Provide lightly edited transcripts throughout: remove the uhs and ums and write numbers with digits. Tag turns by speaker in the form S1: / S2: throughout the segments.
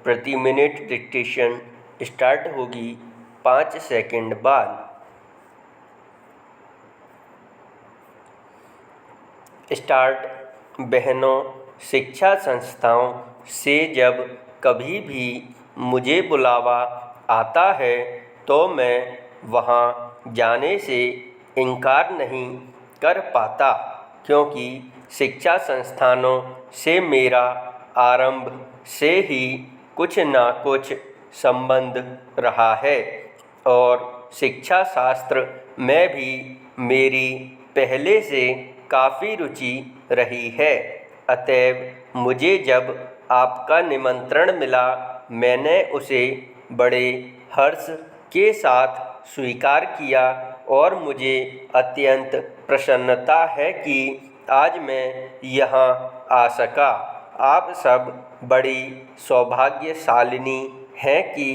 S1: प्रति minute dictation start होगी 5 second बाद। स्टार्ट। बहनों, शिक्षा संस्थाओं से जब कभी भी मुझे बुलावा आता है तो मैं वहाँ जाने से इनकार नहीं कर पाता, क्योंकि शिक्षा संस्थानों से मेरा आरंभ से ही कुछ ना कुछ संबंध रहा है और शिक्षा शास्त्र में भी मेरी पहले से काफ़ी रुचि रही है। अतएव मुझे जब आपका निमंत्रण मिला, मैंने उसे बड़े हर्ष के साथ स्वीकार किया और मुझे अत्यंत प्रसन्नता है कि आज मैं यहाँ आ सका। आप सब बड़ी सौभाग्यशालिनी हैं कि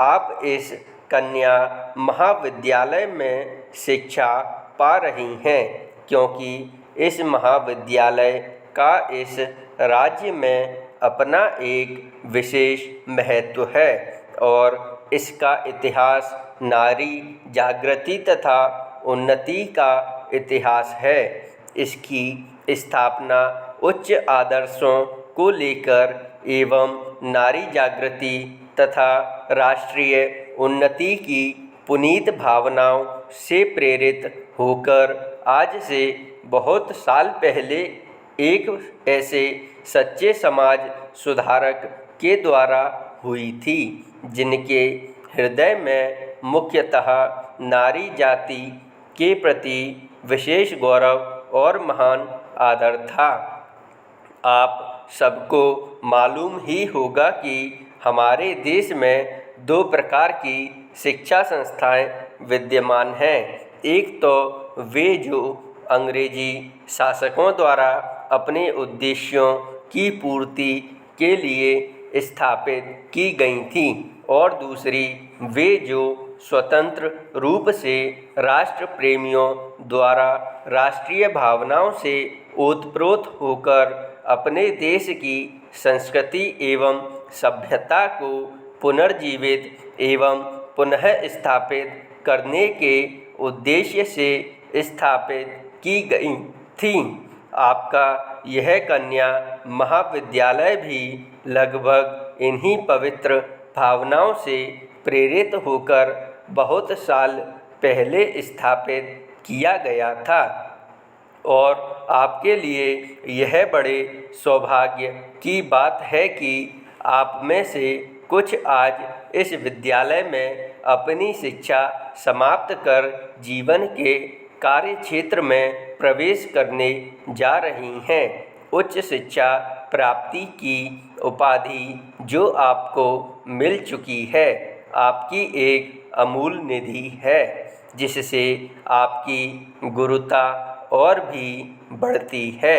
S1: आप इस कन्या महाविद्यालय में शिक्षा पा रही हैं, क्योंकि इस महाविद्यालय का इस राज्य में अपना एक विशेष महत्व है और इसका इतिहास नारी जागृति तथा उन्नति का इतिहास है। इसकी स्थापना उच्च आदर्शों को लेकर एवं नारी जागृति तथा राष्ट्रीय उन्नति की पुनीत भावनाओं से प्रेरित होकर आज से बहुत साल पहले एक ऐसे सच्चे समाज सुधारक के द्वारा हुई थी, जिनके हृदय में मुख्यतः नारी जाति के प्रति विशेष गौरव और महान आदर था। आप सबको मालूम ही होगा कि हमारे देश में 2 प्रकार की शिक्षा संस्थाएं विद्यमान हैं। एक तो वे जो अंग्रेजी शासकों द्वारा अपने उद्देश्यों की पूर्ति के लिए स्थापित की गई थीं और दूसरी वे जो स्वतंत्र रूप से राष्ट्र प्रेमियों द्वारा राष्ट्रीय भावनाओं से ओतप्रोत होकर अपने देश की संस्कृति एवं सभ्यता को पुनर्जीवित एवं पुनः स्थापित करने के उद्देश्य से स्थापित की गई थी। आपका यह कन्या महाविद्यालय भी लगभग इन्हीं पवित्र भावनाओं से प्रेरित होकर बहुत साल पहले स्थापित किया गया था और आपके लिए यह बड़े सौभाग्य की बात है कि आप में से कुछ आज इस विद्यालय में अपनी शिक्षा समाप्त कर जीवन के कार्य क्षेत्र में प्रवेश करने जा रही हैं। उच्च शिक्षा प्राप्ति की उपाधि जो आपको मिल चुकी है, आपकी एक अमूल्य निधि है, जिससे आपकी गुरुता और भी बढ़ती है।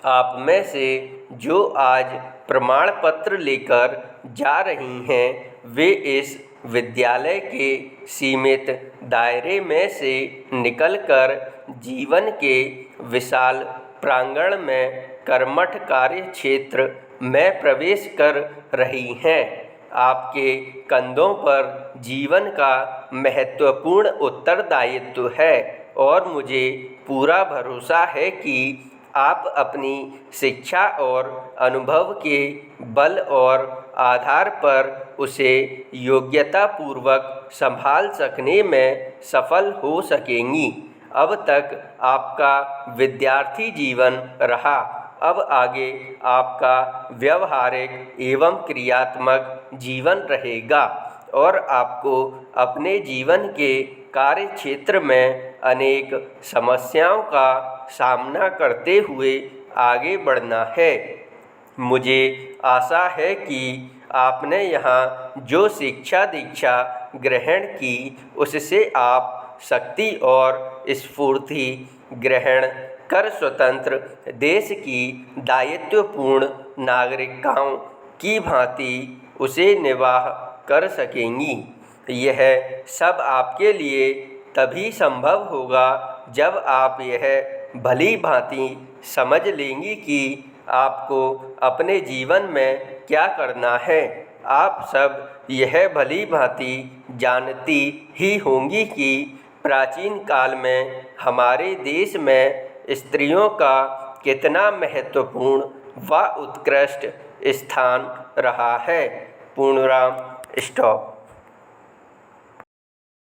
S1: आप में से जो आज प्रमाण पत्र लेकर जा रही हैं, वे इस विद्यालय के सीमित दायरे में से निकलकर जीवन के विशाल प्रांगण में कर्मठ कार्य क्षेत्र में प्रवेश कर रही हैं। आपके कंधों पर जीवन का महत्वपूर्ण उत्तरदायित्व है और मुझे पूरा भरोसा है कि आप अपनी शिक्षा और अनुभव के बल और आधार पर उसे योग्यतापूर्वक संभाल सकने में सफल हो सकेंगी। अब तक आपका विद्यार्थी जीवन रहा, अब आगे आपका व्यवहारिक एवं क्रियात्मक जीवन रहेगा और आपको अपने जीवन के कार्य क्षेत्र में अनेक समस्याओं का सामना करते हुए आगे बढ़ना है। मुझे आशा है कि आपने यहाँ जो शिक्षा दीक्षा ग्रहण की, उससे आप शक्ति और स्फूर्ति ग्रहण कर स्वतंत्र देश की दायित्वपूर्ण नागरिकाओं की भांति उसे निर्वाह कर सकेंगी। यह सब आपके लिए तभी संभव होगा जब आप यह भली भांति समझ लेंगी कि आपको अपने जीवन में क्या करना है। आप सब यह भली भांति जानती ही होंगी कि प्राचीन काल में हमारे देश में स्त्रियों का कितना महत्वपूर्ण व उत्कृष्ट स्थान रहा है। पूर्णराम स्टॉप।